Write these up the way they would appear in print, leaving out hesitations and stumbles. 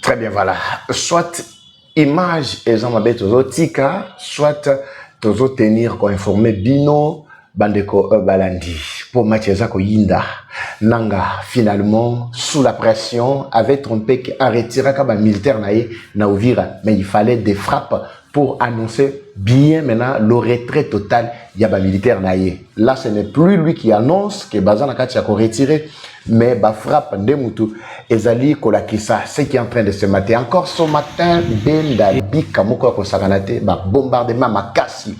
Très bien, voilà. Soit image et gens m'appellent tika, soit tozo tenir ko informer bino bandeko balandi pour Mathieza Koyinda nanga finalement sous la pression avait trompé qu'à retirer comme militaire naïe na Uvira, mais il fallait des frappes pour annoncer bien maintenant le retrait total yaba militaire naïe. Là ce n'est plus lui qui annonce que Bazana Katia ko retiré, mais ba frappe Ndemutu ezali kolakisa ce qui est en train de se mater encore ce matin benda bika moko ko sakanate ba bombardement makasi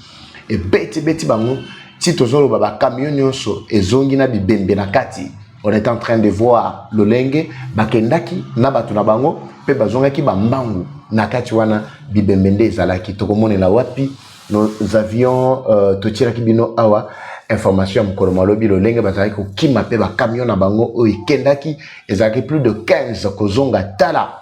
et beti bango ti tozolo ba camion nyonso ezongi na bibembe na kati. On est en train de voir le lenge bakendaki na batu na bango pe bazongaki ba mbangu na kati wana bibembe nde ezalaki tokomonela wapi nos avions totiraki bino awa information ya mokolo malobi lolenge bazalaki kokima pe ba camion na bango oyo ekendaki ezalaki plus de 15 kozonga tala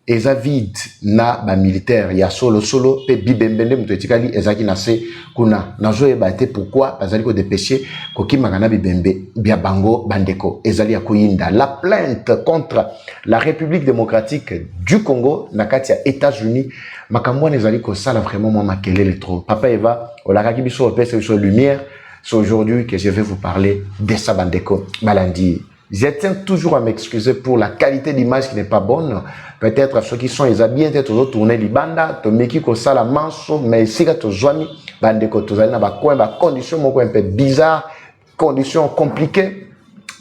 eza vide na ba militaire ya solo pe bibembende muto etikali ezalaki na se kuna nazoyeba te pourquoi bazali ko dépêcher kokimaka na bibembe bia bango bandeko ezali ya Koyinda. La plainte contre la République démocratique du Congo na kati ya États-Unis makambo ezali ko sala vraiment moi makelele trop. Papa Eva olakaki biso opesa biso lumière. C'est aujourd'hui que je vais vous parler de ça bandeko balandi. Je tiens toujours à m'excuser pour la qualité d'image qui n'est pas bonne. Peut-être ceux qui sont bien peut-être tourner libanda, to meki ko sala manso, mais ici ka to zwami bandeko to zali na ba coin ba condition moko un peu bizarre, conditions compliquées.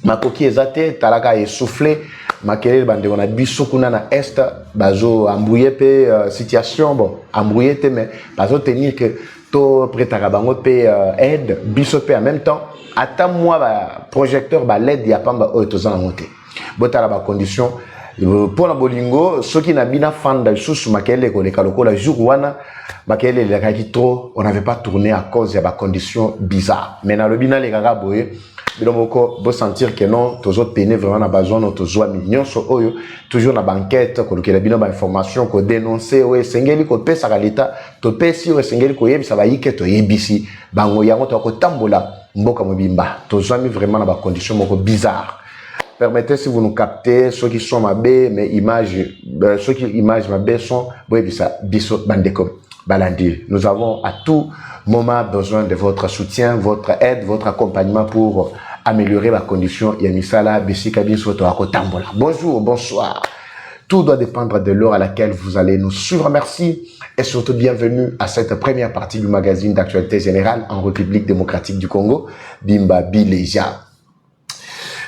Makoki ezate talaka essoufflé, makelele bandeko na biso kuna na est bazo embrouiller pe situation bon, embrouiller te mais bazo tenir que to prétara bango pe aide biso pe en même temps. Attends moi ba projecteur ba LED ya pamba oyo tozana monter. Botala ba condition pour la bolingo ceux qui n'abina fanda sous makele ko leka lokola jour wana makele le kaki trop on n'avait pas tourné à cause de ba condition bizarre. Mais na le bina le kaka boye bilomoko bo sentir que non tozo peine vraiment na besoin no tozo millions so oyo toujours na banquette ko lokela bino ba information ko dénoncer o esengeli ko pesa ka leta to pesi o esengeli ko yebisa ba yike to yebisi bango yango to ko tambola mboka mobimba tozo mi vraiment na ba condition moko bizarre. Permettez si vous nous captez ceux qui sont mabé mais images ceux qui images mabé sont boyebisa biso bandeko balandi. Nous avons à tout moment besoin de votre soutien, votre aide, votre accompagnement pour améliorer la condition Yamisala Bessika Biso Toako Tambola. Bonjour, bonsoir. Tout doit dépendre de l'heure à laquelle vous allez nous suivre. Merci et surtout bienvenue à cette première partie du magazine d'actualité générale en République démocratique du Congo, Bimba Bileja.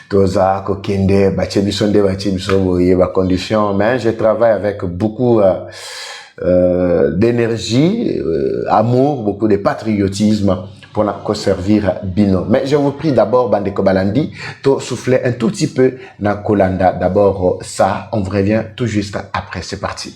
Toza kokende bachebisonde bachebiso ba condition mais je travaille avec beaucoup d'énergie, amour, beaucoup de patriotisme pour servir Bino. Mais je vous prie d'abord, Bandeko Balandi, de souffler un tout petit peu dans Kolanda. D'abord, ça, on revient tout juste après. C'est parti.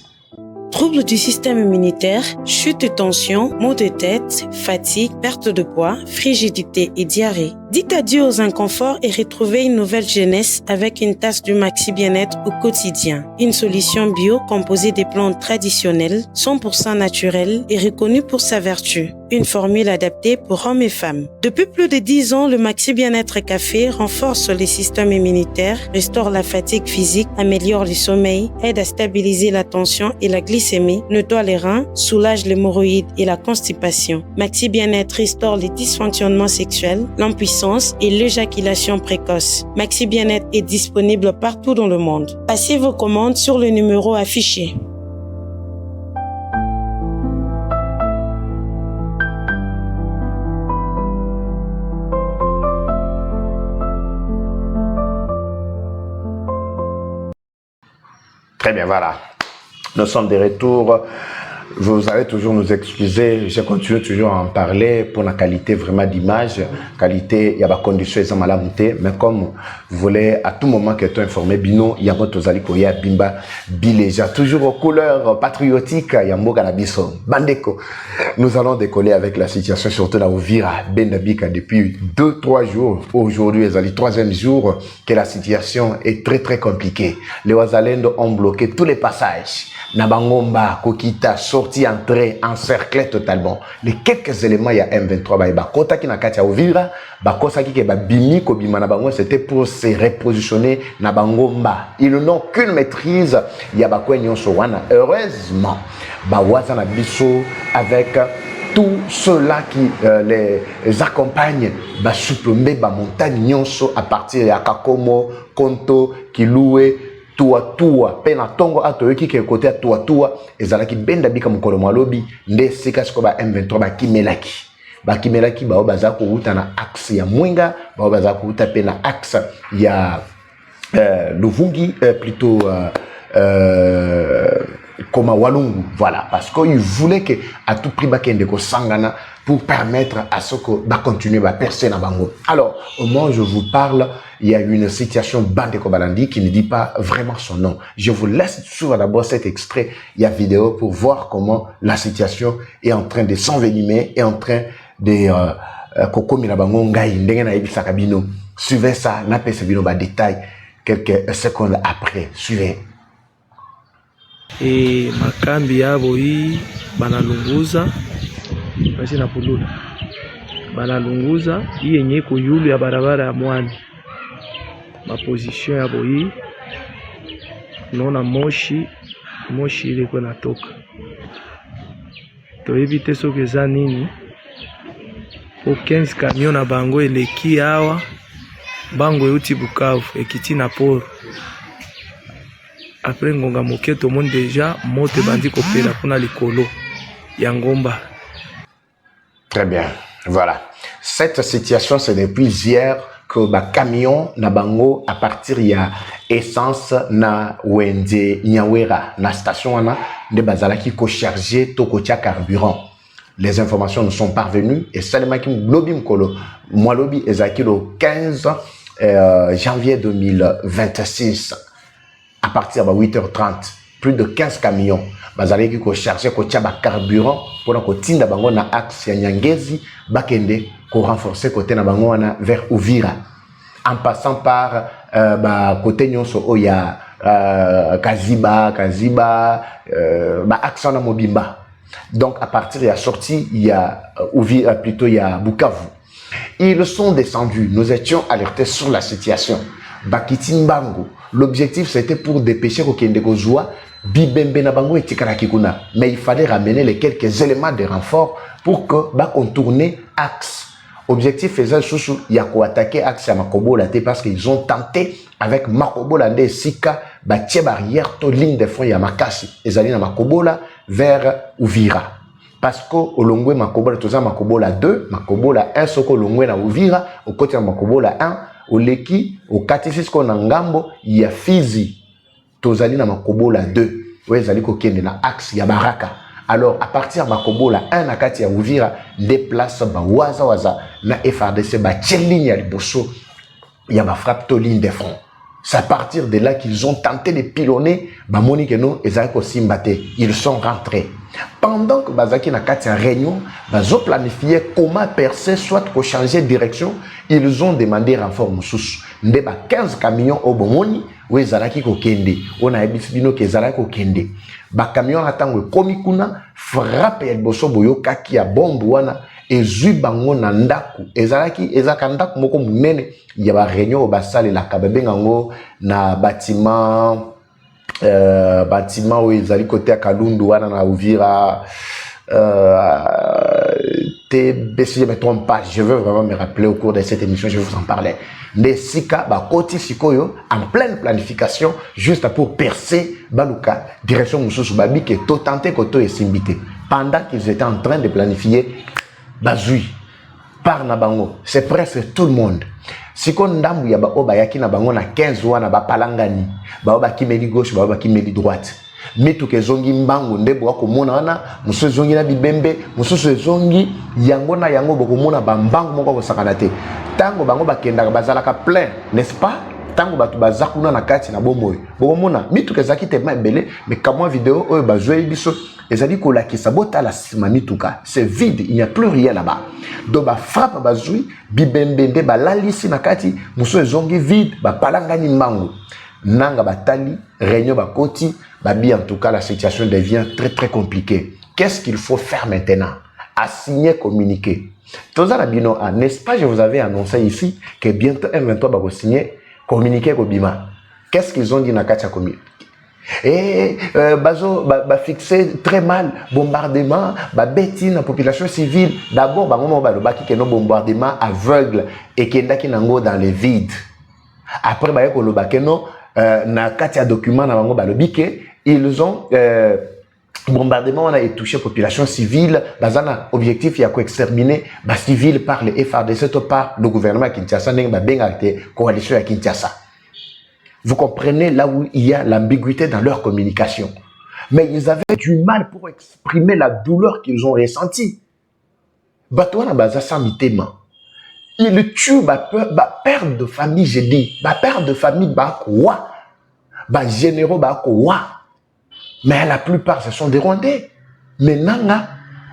Troubles du système immunitaire, chute de tension, maux de tête, fatigue, perte de poids, frigidité et diarrhée. Dites adieu aux inconforts et retrouvez une nouvelle jeunesse avec une tasse du Maxi Bien-être au quotidien. Une solution bio composée des plantes traditionnelles, 100% naturelles et reconnue pour sa vertu. Une formule adaptée pour hommes et femmes. Depuis plus de 10 ans, le Maxi Bien-être Café renforce les systèmes immunitaires, restaure la fatigue physique, améliore le sommeil, aide à stabiliser la tension et la glycémie, nettoie les reins, soulage l'hémorroïde et la constipation. Maxi Bien-être restaure les dysfonctionnements sexuels, l'impuissance et l'éjaculation précoce. Maxi Bien-être est disponible partout dans le monde. Passez vos commandes sur le numéro affiché. Très bien, voilà. Nous sommes de retour. Vous allez toujours nous excuser. Je continue toujours à en parler pour la qualité vraiment d'image. Qualité, il y a des conditions qui mal montées. Mais comme vous voulez à tout moment que tu informé, Bino, il y a votre zaliko, il y a Bimba, Bileja. Toujours aux couleurs patriotiques, il y a Moganabiso, Bandeko. Nous allons décoller avec la situation, surtout dans Uvira, Bendabika, depuis 2-3 jours. Aujourd'hui, c'est le 3e jour que la situation est très compliquée. Les Wazalendo ont bloqué tous les passages. Nabangomba, Kokita, So, sortie, entrée, encerclée totalement. Les quelques éléments, il y a M23, bah, kota qui na katia ovira, bah, kosa qui ba bimi ko bima na bango, c'était pour se repositionner na bango mba. Ils n'ont qu'une maîtrise, il y a ba kwenyon so wana. Heureusement, bah, waza na biso avec tous ceux-là qui les accompagnent, bah, supprimer ba montagne nyonso à partir de Kakomo, Konto, Kiloué, Tua, pena tongo ato yoki ke côté à Tua, ezalaki benda bika mukolo mwalobi, nde sika siko ba M23 ba kimelaki. Ba kimelaki ba baza ko uta na axe ya Mwenga, ba baza ko uta pena axe ya Luvungi, plutôt comme à Walungu, voilà, parce qu'il voulait que à tout prix bakende ko sangana pour permettre à ce que bah continuer à percer dans bango. Alors au moment où je vous parle, il y a une situation Bandeko Balandi qui ne dit pas vraiment son nom. Je vous laisse suivre d'abord cet extrait, il y a vidéo pour voir comment la situation est en train de s'envenimer, est en train de kokomi na bango ngai ndenge na yebisa kabino. Suivez ça, na pese bino ba détail quelques secondes après. Suivez. Et makambi yabo hii banalunguza basi na pulula banalunguza hii yenye iko yulu ya barabara ya Mwani. Maposition yabo hii unaona moshi ile kwa natoka to evite soke za nini po 15 camion na bango eleki hawa bango euti Bukavu ekiti na poro. Après ngonga moke tout le monde déjà mote bandi kopela kuna likolo ya ngomba. Très bien, voilà. Cette situation c'est depuis hier que ba camion na bango à partir ya essence na wende Nyawera na station wana de bazalaki ko charger to ko tia carburant. Les informations nous sont parvenues et seulement qui globi mkolo moi lobi ezaki le 15 janvier 2026. À partir de 8h30, plus de 15 camions, bazali qui ko charger ko tia ba carburant pour na ko tinda bango na axe ya Nyangezi bakende ko renforcer côté na bango na vers Uvira en passant par ba côté nyonso oya Kaziba ba axe na Mobimba. Donc à partir de la sortie il y a Uvira, plutôt il y a Bukavu. Ils sont descendus, nous étions alertés sur la situation. Bakitin Bango. L'objectif c'était pour dépêcher Kokende Kozua, Bibembe na Bango et Tikarakikuna. Mais il fallait ramener les quelques éléments de renfort pour que bah contourner axe. Objectif faisait sous Yako attaquer axe à Makobola parce qu'ils ont tenté avec Makobola de Sika, bâtir barrière, to ligne de front Yamakasi, et Zalina Makobola vers Uvira. Parce que au Longwe Makobola, tout ça Makobola 2, Makobola 1, Soko Longwe na Uvira, au côté de Makobola 1, au Leki, au Katifisko na Ngambo, il y a Fizi, Tozali na Makobola 2, ouais, Zali Kokende na axe ya Baraka. Alors, à partir de Makobola 1 na Kati ya Uvira, déplace ba waza na FRDC, ba tchelini ya liboso, il y a ma frappe to ligne de front. C'est à partir de là qu'ils ont tenté de pilonner, ba Monique no, ils sont rentrés. Pendant que Bazaki na Kati ya réunion, bazo planifié comment percer, soit pour changer de direction, ils ont demandé renfort moussous. Ndeba 15 camions au Bomoni, où ils allaient kokende. On a ebisbino que zalaki kokende. Ba camion atango komi kuna, frappe ya boso boyo kaki ya bombe wana, ezui bango na ndaku. Ezaka ndaku moko munene, ya ba réunion au basale la kabebengango na bâtiment où ils allaient côté à Kalundu wana na Uvira. Si je ne me trompe pas, je veux vraiment me rappeler au cours de cette émission, je vais vous en parler. Les Sika, Koti Sikoyo, en pleine planification, juste pour percer Baluka, direction Moussous Babi, qui est tout tenté Koto et Simbité. Pendant qu'ils étaient en train de planifier Bazui, par Nabango, c'est presque tout le monde. Si on ndambu ya ba obayaki na bango na 15 wana ba palangani, ba obaki meli gauche, ba obaki meli droite. Mitu ke zongi mbango ndebo wako mona wana, muso zongi na bibembe, muso zongi yango na yango boko mona ba mbango moko ko sakanate. Tango bango bakenda bazalaka plein, n'est-ce pas? Tango batu bazakuna na kati na bomoy. Boko mona mitu ke zaki tellement belé, mais kamwa vidéo oyo bazwe biso ezali ko la kisabota la sima mituka. C'est vide, il n'y a plus rien là-bas. Donc ba frappe bazui bibembe nde ba lalisi na kati, muso zongi vide, ba palangani mbango. Nanga batali, réunion bakoti, babi en tout cas la situation devient très très compliquée. qu'est-ce qu'il faut faire maintenant? À signer communiqué. N'est-ce pas, je vous avais annoncé ici que bientôt M23 va signer communiqué Kobima. Qu'est-ce qu'ils ont dit dans Katia communiqué? Et bazo ba fixé très mal bombardement ba bêti la population civile. D'abord ba moment ba lobaki que nos bombardements aveugles et kendaki nango dans les vides. Après ba ko lobaki no na Katia document na bango ba lobike ils ont bombardement on a touché population civile bazana objectif ya ko exterminer ba civil par le FARDC to par le gouvernement Kinshasa ndenge ba bengate coalition ya Kinshasa. Vous comprenez là où il y a l'ambiguïté dans leur communication. Mais ils avaient du mal pour exprimer la douleur qu'ils ont ressentie. Batouana bazasa mitema. Ils tuent ma père de famille, j'ai dit. Ma père de famille, quoi? Généraux, quoi? Mais la plupart, ce sont des Rwandais. Mais nanga,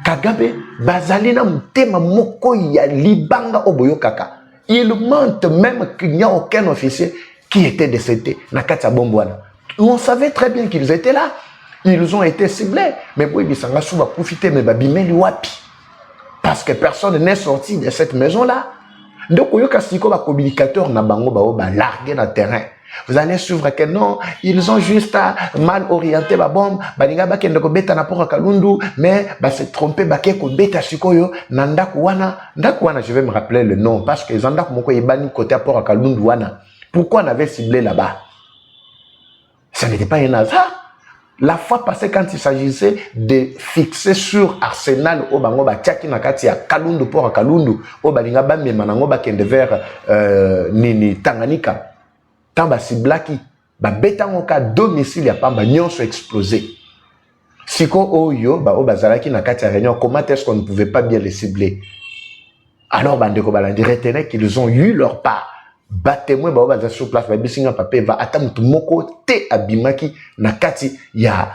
Kagabe, bazalina mutema moko ya libanga oboyo kaka. Ils mentent même qu'il n'y a aucun officier qui était décédé. On savait très bien qu'ils étaient là. Ils ont été ciblés. Mais oui, ils s'en ont profité, mais babimeli wapi. Parce que personne n'est sorti de cette maison-là. Donc, il y a un communicateur na bango ba largué dans le terrain. Vous allez suivre que non, ils ont juste mal orienté la bombe. Baninga ba kende ko beta na pora Kalundu, mais ba se tromper ba ke ko beta sikoyo na ndaku wana. Ndaku wana, je vais me rappeler le nom parce que zandaku moko yebani côté à pora Kalundu wana. Pourquoi on avait ciblé là-bas? Ça n'était pas un hasard. La fois passée, quand il s'agissait de fixer sur Arsenal, au bango ba tchaki na kati ya Kalundu pora Kalundu, au balinga ba memanango ba kende vers nini Tanganyika. Tamba siblaki ba betango ka domicile ya pamba nyonso explosé. Siko oyo ba o bazalaki na kati ya réunion, comment est-ce qu'on ne pouvait pas bien les cibler? Alors bandeko balandi retenait qu'ils ont eu leur part. Batemoy ba baza sur place ba bisinga pape va atamutu moko te abimaki na kati ya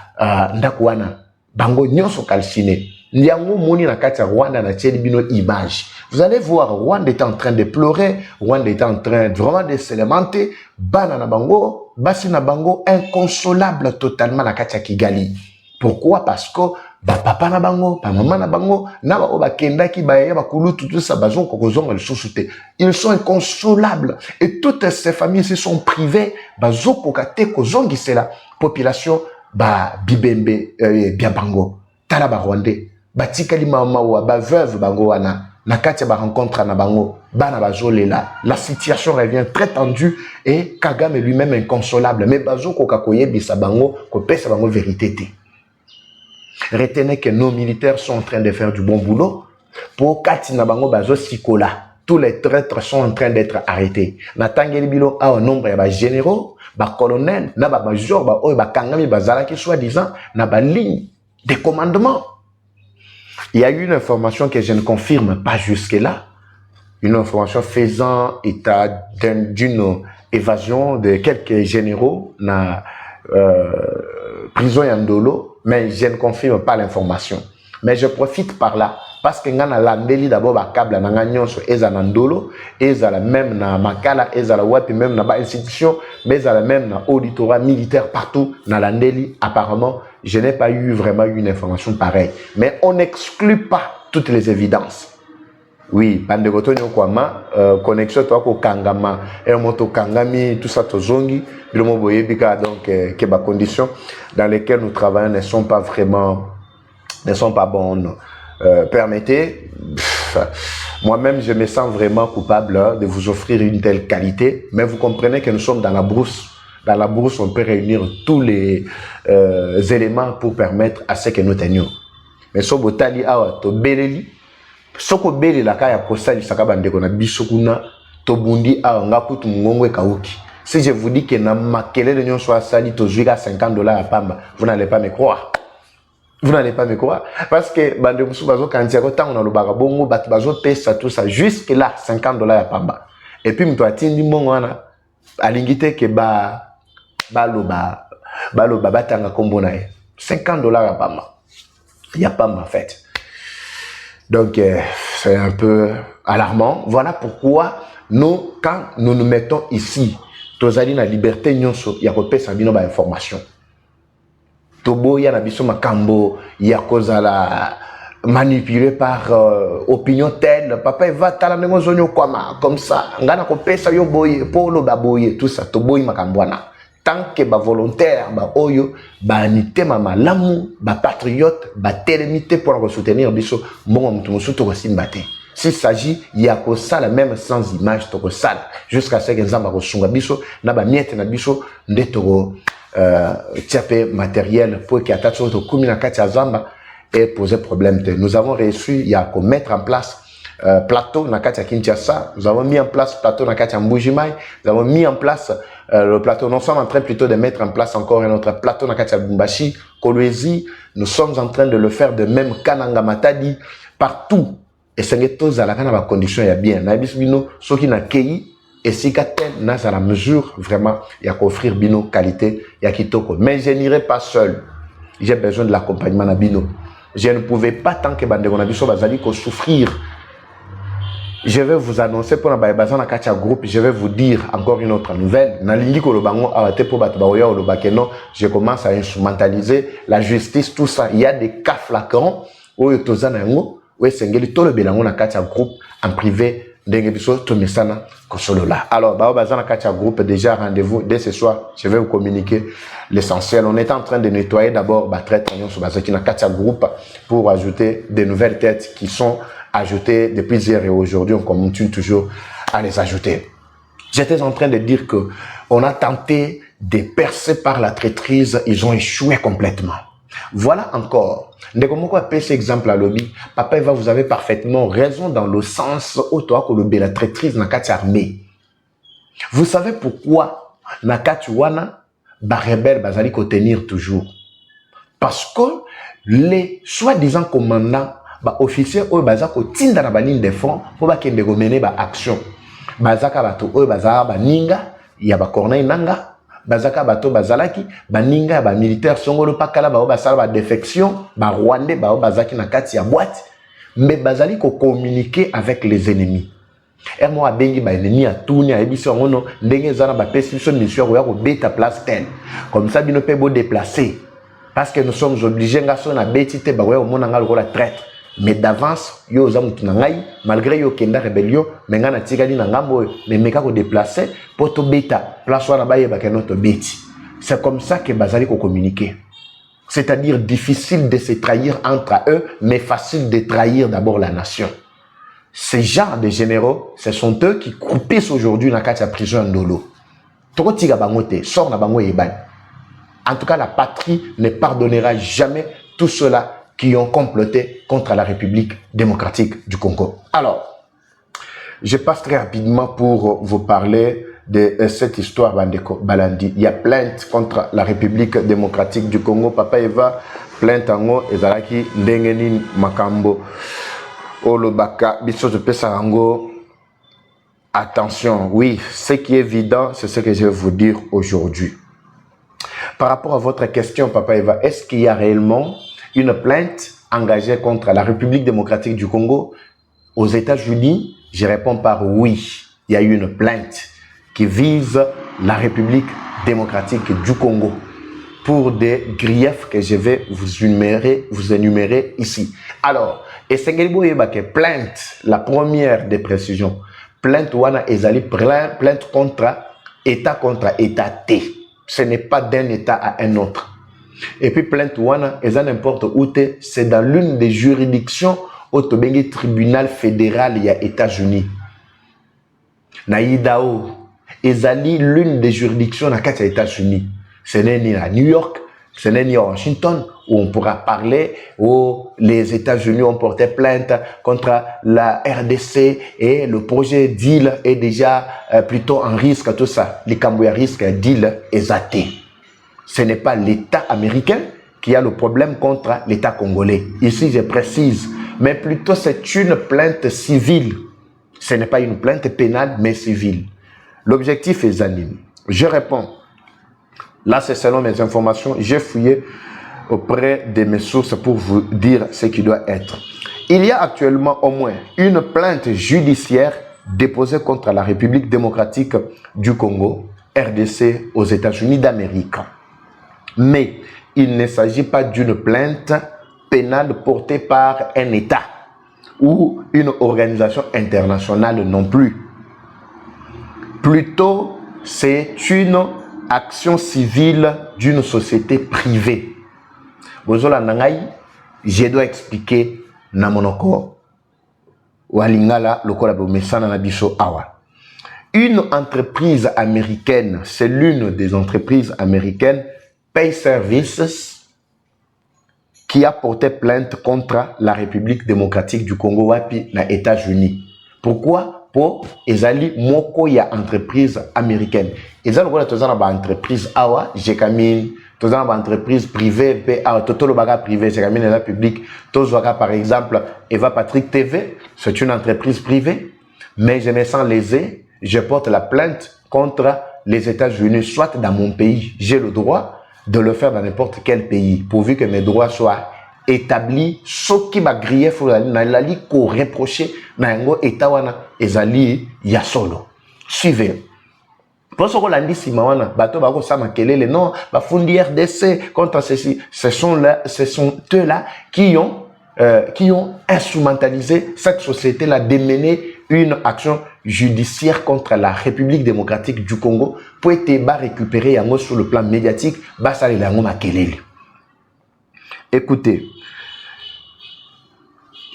ndako wana bango nyonso calciné nyango moni na kati ya Rwanda na tieli bino image. Vous allez voir Rwanda est en train de pleurer, Rwanda est en train vraiment de se lamenter, bana na bango basi na bango inconsolable totalement na kati ya Kigali. Pourquoi? Parce que ba papa na bango, ba maman na bango, na ba oba kendaki ba ya ba kulutu tout ça bazon kokozonga le sous-souté. Ils sont inconsolables et toutes ces familles se sont privées bazo kokate kozongi c'est la population ba bibembe bien bango. Tala ba Rwandais, ba tikali mama wa ba veuve bango wana. Na kati ba rencontre na bango, bana bazo lela. La situation revient très tendue et Kagame lui-même inconsolable. Mais bazo kokakoye bisa bango ko pesa bango vérité te. Retenez que nos militaires sont en train de faire du bon boulot. Pour Katina Bango Bazo Sikola, tous les traîtres sont en train d'être arrêtés. Natangeli Bilo a un nombre de généraux, de colonels, de majors, de kangami, qui soi-disant, de ligne de commandement. Il y a eu une information que je ne confirme pas jusque-là. Une information faisant état d'une évasion de quelques généraux dans prison Yandolo. Mais je ne confirme pas l'information. Mais je profite par là parce que ngana landeli d'abord ba câble na nganyonso ezana ndolo ezala même na makala ezala wapi même na ba institution mais ezala même na auditorat militaire partout na landeli. Apparemment je n'ai pas eu vraiment une information pareille, mais on n'exclut pas toutes les évidences. Oui, bandekoto nyokwama connexion to ko kangama et moto kangami tout ça tozongi bilomo boyebika donc que ba conditions dans lesquelles nous travaillons ne sont pas bonnes. Permettez, moi-même je me sens vraiment coupable de vous offrir une telle qualité, mais vous comprenez que nous sommes dans la brousse. Dans la brousse, on peut réunir tous les éléments pour permettre à ce que nous tenions. Mais so botali awa to beleli soko beli la kaya kosali saka bandeko na bisokuna to bundi awa ngakutu mngongwe kauki. Si je vous dis que na makele de nyon soit sali to zuika $50 à pamba, vous n'allez pas me croire. Vous n'allez pas me croire. Parce que bandeko musu bazo kantia ko tango na lobaka bongo bat bazo pesa tout ça jusque là $50 à pamba. Et puis mto atindi mbongo wana alingite ke baloba batanga kombo na ye $50 à pamba. Il y a pas en fait. Donc, c'est un peu alarmant. Voilà pourquoi nous, quand nous nous mettons ici, tozali na liberté nyonso ya kopesa bino ba information. toboya na biso makambo ya kozala manipulé par opinion telle. Papa il va tala nengo zonyo kwama comme ça. Ngana ko pesa yo boye polo baboye tout ça toboyi makambwana. Tant que ba volontaire ba oyo ba nitema malamu ba patriote ba telemité pour soutenir biso mbongo mutu musuto ko simbate. S'il s'agit ya ko sala même sans image to ko sala jusqu'à ce que nzamba ko sunga biso na ba miete na biso ndeto tiape matériel pour que atatso to kumina kati ya zamba et poser problème. Nous avons réussi il y a mettre en place plateau na kati ya Kinshasa, nous avons mis en place plateau na kati ya Mbujimai, nous avons mis en place le plateau, nous sommes en train plutôt de mettre en place encore un autre plateau na kati ya Lubumbashi, Kolwezi, nous sommes en train de le faire de même Kananga Matadi, partout. Et c'est que tous à la condition ya bien. Na bisbino ceux qui na kei et si katel na à la mesure vraiment il y a qu'offrir bino qualité ya kitoko. Mais je n'irai pas seul. J'ai besoin de l'accompagnement na bino. Je ne pouvais pas tant que bande gonabiso bazali ko souffrir. Je vais vous annoncer pour na bazana kacha groupe, je vais vous dire encore une autre nouvelle. Na lingi ko lobango awate po bato baoya o lobakeno, je commence à instrumentaliser la justice tout ça. Il y a des cas flagrants où tozana ngo où sengeli to le belango na kacha groupe en privé. Alors, bazana kacha groupe déjà rendez-vous dès ce soir. Je vais vous communiquer l'essentiel. On est en train de nettoyer d'abord kacha groupe pour ajouter de nouvelles têtes qui sont ajoutées depuis hier et aujourd'hui. On continue toujours à les ajouter. J'étais en train de dire que on a tenté de percer par la traîtrise. Ils ont échoué complètement. Voilà encore. Ndeko appelle cet exemple à lobby. Papa Eva, vous avez parfaitement raison dans le sens où toi que la traîtrise na kati armée. Vous savez pourquoi na kati wana ba rebelle bazali ko tenir toujours? Parce que les soi-disant commandants ba officiers ou bazako tinda na ba ligne de front pour ba kende ko mener ba action. Bazaka bato ou bazaka ba ninga ya ba Corneille Nanga. Bazaka bato bazalaki baninga ba militaire songolo pakala ba basala ba défection ba rwandais ba bazaki na kati ya boîte mais bazali ko communiquer avec les ennemis et moi bengi ba ennemi a tourner a ebiso ngono ndenge zana ba pesition mission ya ko beta place tel comme ça bino pe bo déplacer parce que nous sommes obligés ngaso na betite ba wa mona ngalo ko la traître mais d'avance yo za mutu na ngai malgré yo kenda rébellion mais ngana tikali na ngambo mais meka ko déplacer pour to beta place wana ba yeba keno to beti. C'est comme ça que bazali ko communiquer. C'est-à-dire difficile de se trahir entre eux mais facile de trahir d'abord la nation. Ces genres de généraux, ce sont eux qui croupissent aujourd'hui dans la prison Ndolo. Toko tiga bangote sort na bango yeban. En tout cas la patrie ne pardonnera jamais tout cela qui ont comploté contre la République démocratique du Congo. Alors, je passe très rapidement pour vous parler de cette histoire Bandeko Balandi. Il y a plainte contre la République démocratique du Congo. Papa Eva, plainte ango ezalaki ndengeni makambo olobaka biso de pesarango. Attention, oui, ce qui est évident, c'est ce que je vais vous dire aujourd'hui. Par rapport à votre question, Papa Eva, est-ce qu'il y a réellement une plainte engagée contre la République démocratique du Congo aux États-Unis? Je réponds par oui. Il y a eu une plainte qui vise la République démocratique du Congo pour des griefs que je vais vous énumérer ici. Alors, et c'est que plainte, la première des précisions, plainte wana ezali plainte contre État T. Ce n'est pas d'un État à un autre. Et puis plainte wana eza n'importe où te, c'est dans l'une des juridictions au Tobengi tribunal fédéral il y a États-Unis. Na Idaho, ezali l'une des juridictions na kati ya États-Unis. Ce n'est ni à New York, ce n'est ni à Washington où on pourra parler où les États-Unis ont porté plainte contre la RDC et le projet deal est déjà plutôt en risque, tout ça. Les Cambouis risque deal est athée. Ce n'est pas l'État américain qui a le problème contre l'État congolais. Ici, je précise, mais plutôt c'est une plainte civile. Ce n'est pas une plainte pénale, mais civile. L'objectif est anime. Je réponds. Là, c'est selon mes informations. J'ai fouillé auprès de mes sources pour vous dire ce qui doit être. Il y a actuellement au moins une plainte judiciaire déposée contre la République démocratique du Congo, RDC, aux États-Unis d'Amérique. Mais il ne s'agit pas d'une plainte pénale portée par un État ou une organisation internationale non plus. Plutôt, c'est une action civile d'une société privée. Bozola nangai, je dois expliquer na monoko walingala lokola bomesana na biso awa. Une entreprise américaine, c'est l'une des entreprises américaines, Pay Services, qui a porté plainte contre la République démocratique du Congo wapi na États-Unis. Pourquoi? Pour ezali moko ya entreprise américaine. Ezali lokola tozana ba entreprise awa, jekamine, tozana ba entreprise privée, pe totolo baga privé, jekamine la public. Tozwaka par exemple Eva Patrick TV, c'est une entreprise privée, mais je me sens lésé, je porte la plainte contre les États-Unis, soit dans mon pays. J'ai le droit de le faire dans n'importe quel pays, pourvu que mes droits soient établis. Ce qui m'a grillé, il faut reprocher dans l'État ezali ya solo. Suivez. Pour ce qu'on a dit, bateau bako sama kelele non, bafundi RDC contre ceci. Ce sont eux-là qui ont instrumentalisé cette société-là, démené une action judiciaire contre la République démocratique du Congo pour être récupéré sur le plan médiatique. Écoutez,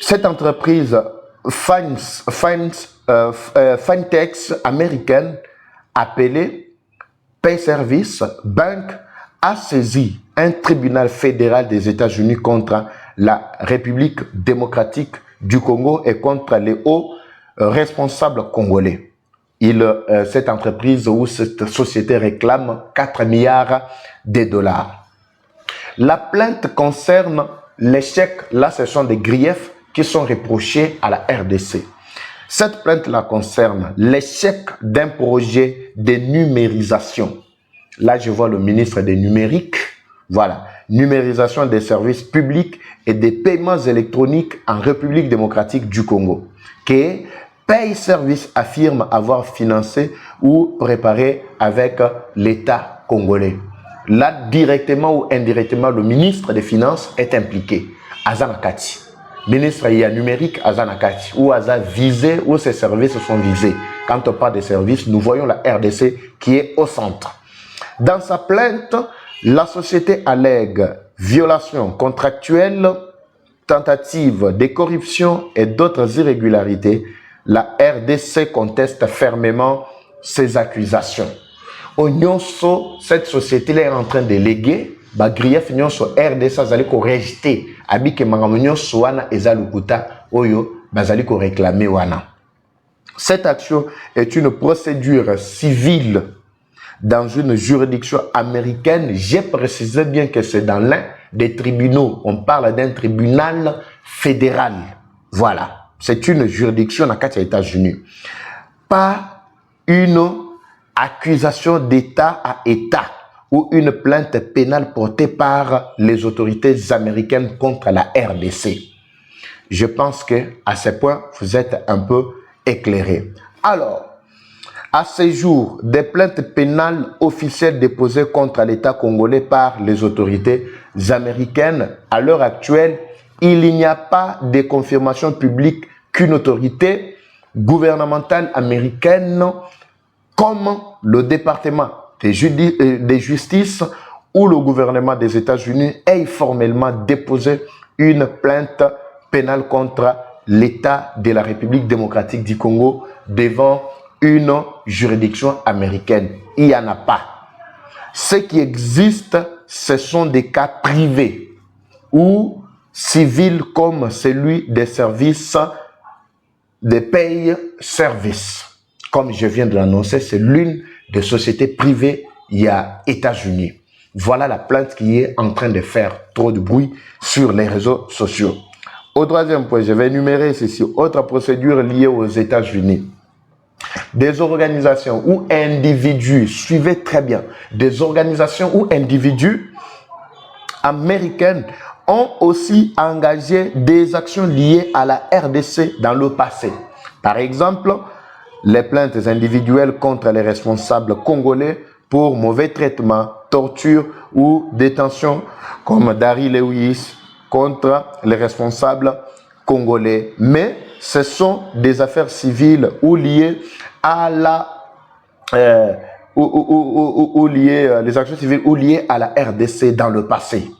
cette entreprise fintech américaine appelée Pay Service Bank a saisi un tribunal fédéral des États-Unis contre la République démocratique du Congo et contre les hauts responsables congolais. Cette entreprise ou cette société réclame 4 milliards de dollars. La plainte concerne l'échec, là ce sont des griefs qui sont reprochés à la RDC. Cette plainte-là concerne l'échec d'un projet de numérisation. Là, je vois le ministre des numériques. Voilà, numérisation des services publics et des paiements électroniques en République démocratique du Congo. Que Pay Service affirme avoir financé ou préparé avec l'État congolais. Là, directement ou indirectement, le ministre des Finances est impliqué. Azanakati. Ministre numérique Azanakati, où Aza visé, où ces services sont visés. Quand on parle des services, nous voyons la RDC qui est au centre. Dans sa plainte, la société allègue violations contractuelles, tentatives de corruption et d'autres irrégularités. La RDC conteste fermement ces accusations. Au Nyonso, cette société est en train de léguer grief nyonso RDC azali ko rejeter abike mangamu nyonso wana ezalukuta oyo bazali ko réclamer wana. Cette action est une procédure civile dans une juridiction américaine. J'ai précisé bien que c'est dans l'un des tribunaux. On parle d'un tribunal fédéral. Voilà. C'est une juridiction dans les États-Unis. Pas une accusation d'État à État ou une plainte pénale portée par les autorités américaines contre la RDC. Je pense que à ce point, vous êtes un peu éclairés. Alors, à ce jour, des plaintes pénales officielles déposées contre l'État congolais par les autorités américaines, à l'heure actuelle, il n'y a pas de confirmation publique qu'une autorité gouvernementale américaine comme le département de justice ou le gouvernement des États-Unis ait formellement déposé une plainte pénale contre l'État de la République démocratique du Congo devant une juridiction américaine. Il n'y en a pas. Ce qui existe, ce sont des cas privés ou civils comme celui des services de Pay Service. Comme je viens de l'annoncer, c'est l'une des sociétés privées il y a États-Unis. Voilà la plainte qui est en train de faire trop de bruit sur les réseaux sociaux. Au troisième point, je vais énumérer ceci. Autre procédure liée aux États-Unis. Des organisations ou individus, suivez très bien, des organisations ou individus américaines ont aussi engagé des actions liées à la RDC dans le passé. Par exemple, les plaintes individuelles contre les responsables congolais pour mauvais traitement, torture ou détention, comme Dari Lewis, contre les responsables congolais. Mais ce sont des affaires civiles ou liées à la les actions civiles ou liées à la RDC dans le passé.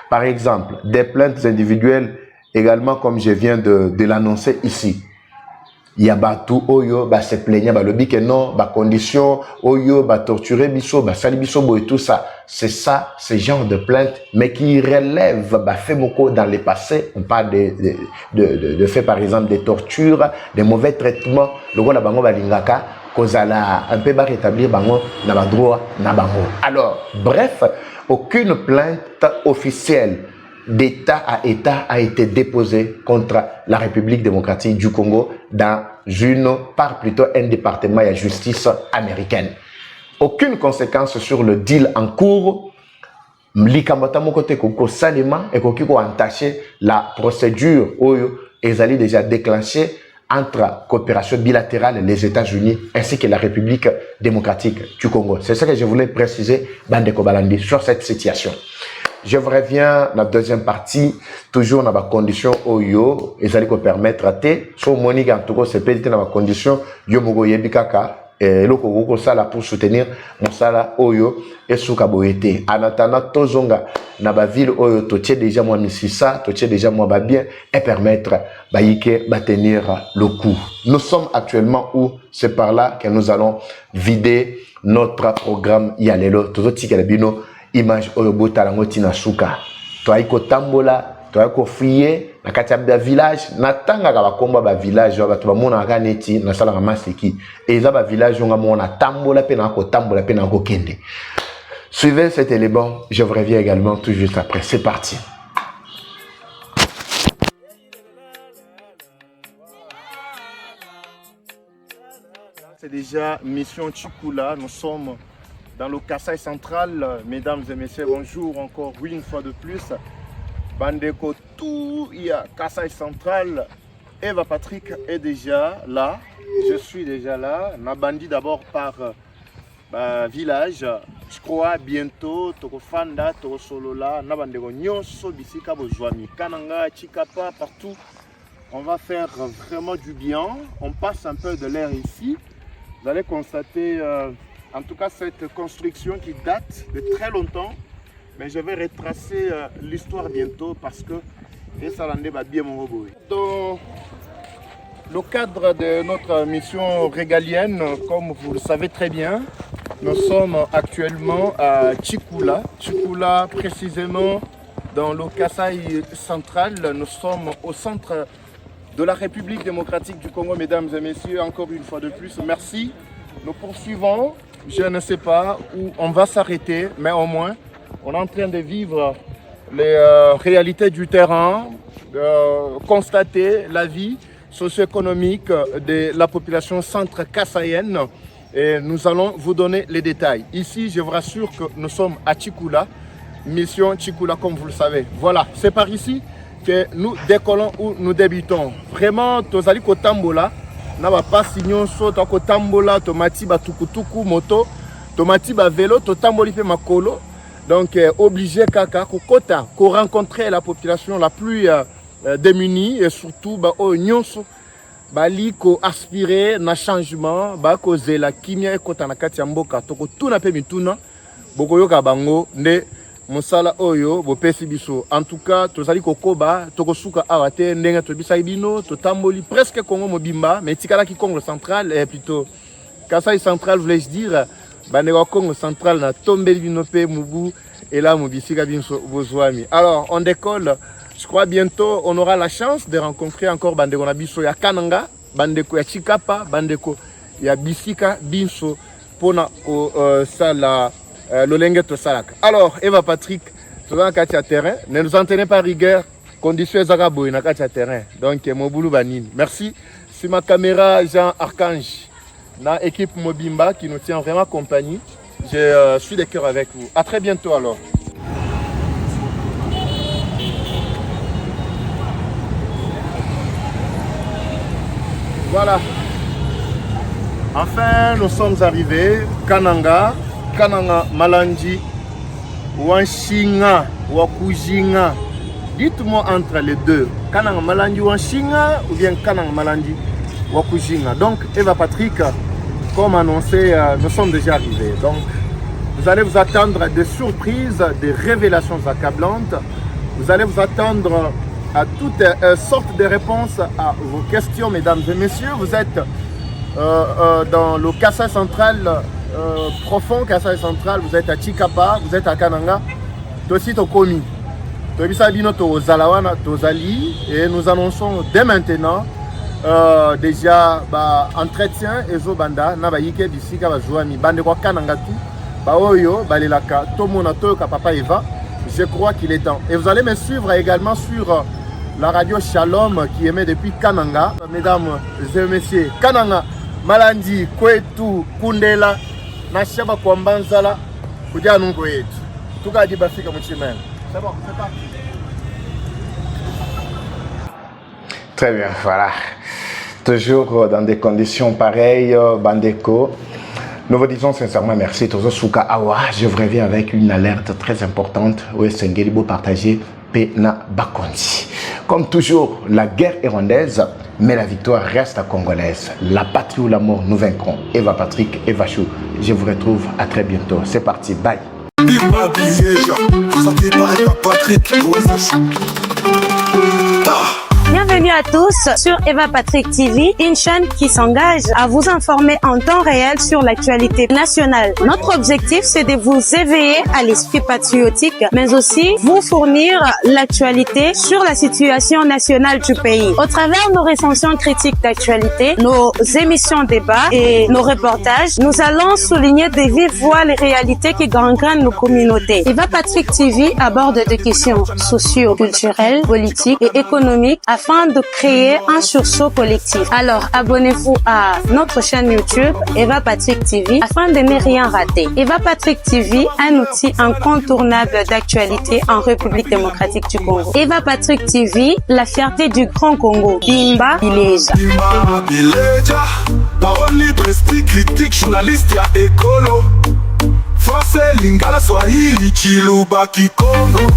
Par exemple, des plaintes individuelles également, comme je viens de l'annoncer ici. Il y a tout oyo ba se plaignent ba lobi que non ba condition oyo ba torturer biso ba sali biso et tout ça. C'est ça, ce genre de plainte, mais qui relève ba fait beaucoup dans le passé. On parle de faits, par exemple des tortures, des mauvais traitements. Le gars la bango ba lingaka kozala un peu ba rétablir bango na ba droit na bango. Alors bref, aucune plainte officielle d'État à État a été déposé contre la République démocratique du Congo par plutôt un département de justice américaine. Aucune conséquence sur le deal en cours. Likambata mokote koko salima et koko entaché la procédure oyo ezali déjà déclenchée entre coopération bilatérale les États-Unis ainsi que la République démocratique du Congo. C'est ça que je voulais préciser, Bandeko Balandi, sur cette situation. Je reviens dans la deuxième partie, toujours dans la condition oyo, et ça va permettre à te, so monique en tout cas, c'est peut-être dans la condition, yo mogo yebikaka, et l'oko sala pour soutenir mon sala oyo, et souka boete. En attendant, tozonga, na ba ville oyo, totier déjà moi misisa, totier déjà moi ba bien, et permettre, ba yike, ba tenir le coup. Nous sommes actuellement où? C'est par là que nous allons vider notre programme Yalelo, toujours tikelabino, image oyo botalango tina suka toai ko tambola toai ko frier na kati ya village na tanga ka bakomba ba village ba to ba mona ka neti na sala ka masiki eza ba village nga mona tambola pe na ko tambola pe na ko kende. Suivez cet élément, je vous reviens également tout juste après. C'est parti. C'est déjà mission Tchikoula, nous sommes dans le Kasaï central. Mesdames et messieurs, bonjour encore une fois de plus. Bandeko, tout il y a Kasaï central. Eva Patrick est déjà là. Je suis déjà là. Nabandi d'abord par village. Je crois bientôt Toko Fanda, Toko Solola, Nabandeko Nyonso, Bisika Bojwami, Kananga, Chikapa, partout. On va faire vraiment du bien. On passe un peu de l'air ici. Vous allez constater en tout cas cette construction qui date de très longtemps, mais je vais retracer l'histoire bientôt parce que dans le cadre de notre mission régalienne, comme vous le savez très bien, nous sommes actuellement à Tchikoula. Tchikoula précisément dans le Kasaï central. Nous sommes au centre de la République démocratique du Congo, mesdames et messieurs, encore une fois de plus, merci. Nous poursuivons. Je ne sais pas où on va s'arrêter, mais au moins, on est en train de vivre les réalités du terrain, de constater la vie socio-économique de la population centre-kassaïenne. Et nous allons vous donner les détails. Ici, je vous rassure que nous sommes à Tchikoula, mission Tchikoula comme vous le savez. Voilà, c'est par ici que nous décollons ou nous débutons. Vraiment, Tozali Kotambola. Na ba pasi nyonso to ko tambola to mati ba tukutuku moto to mati ba vélo to tamboli pe makolo donc obligé kaka ko kota ko rencontrer la population la plus démunie et surtout ba o nyonso bali ko aspirer na changement ba ko zela kimia ekota na kati ya mboka to ko tuna pe mituna boko yoka bango nde Monsala oyo bopesi biso. En tout cas, tozali kokoba tokosuka awate ndenga to bisai bino to tamboli presque Congo mobimba mais tikala ki Congo central et plutôt Kasaï central voulais-je dire bandeko Congo central na tombeli bino pe mubu et là mobisika biso bozwami. Alors, on décolle. Je crois bientôt on aura la chance de rencontrer encore bandeko na biso ya Kananga, bandeko ya Chikapa, bandeko ya bisika biso pona ko sala Lolengeto Salak. Alors, Eva Patrick, tu vas dans le terrain. Ne nous entraînez pas rigueur. Conditions Zagabo, dans le terrain. Donc, mon boulot banine. Merci. C'est ma caméra Jean Archange. Dans l'équipe Mobimba qui nous tient vraiment compagnie. Je suis de cœur avec vous. À très bientôt alors. Voilà. Enfin, nous sommes arrivés. Kananga Malanji Wanshinga, Wakujinga. Dites-moi entre les deux, Kanang Malandi Wanshinga ou bien Kanang Malandi Wakujinga. Donc, Eva Patrick, comme annoncé, nous sommes déjà arrivés. Donc, vous allez vous attendre à des surprises, des révélations accablantes. Vous allez vous attendre à toutes sortes de réponses à vos questions, mesdames et messieurs. Vous êtes dans le Kasaï central, profond Kasaï central. Vous êtes à Chikapa, vous êtes à Kananga. Aussi au Komi. Et nous annonçons dès maintenant déjà entretien et Zobanda Nabaïke d'ici Kabajoami Bande kwa Kananga tout. Baoyo, Balelaka, Tomona Toyoka Papa Eva. Je crois qu'il est temps. Et vous allez me suivre également sur la radio Shalom qui émet depuis Kananga. Mesdames et messieurs, Kananga, Malandi, Kwetu, Kundela, Nashaba Kwambanzala, Kudianu Kwetu. Tout cas, Dibafika Mouchimen. C'est bon, c'est parti. Très bien, voilà. Toujours dans des conditions pareilles, Bandeko. Nous vous disons sincèrement merci. Tozo Souka Awa, je vous reviens avec une alerte très importante. Oui, c'est Ngelibo partagé Pena Bakondi. Comme toujours, la guerre est rwandaise, mais la victoire reste congolaise. La patrie ou la mort, nous vaincrons. Eva Patrick, Eva Chou. Je vous retrouve à très bientôt. C'est parti, bye. Bienvenue à tous sur Eva Patrick TV, une chaîne qui s'engage à vous informer en temps réel sur l'actualité nationale. Notre objectif, c'est de vous éveiller à l'esprit patriotique, mais aussi vous fournir l'actualité sur la situation nationale du pays. Au travers nos recensions critiques d'actualité, nos émissions débats et nos reportages, nous allons souligner de vive voix les réalités qui gangrènent nos communautés. Eva Patrick TV aborde des questions socio-culturelles, politiques et économiques afin de créer un sursaut collectif. Alors, abonnez-vous à notre chaîne YouTube Eva Patrick TV afin de ne rien rater. Eva Patrick TV, un outil incontournable d'actualité en République démocratique du Congo. Eva Patrick TV, la fierté du Grand Congo. Bimba Bileja. Bimba Bileja, parole libre, esprit critique, journaliste ya écolo. Français, Lingala, Swahili, Chiluba, Kikongo.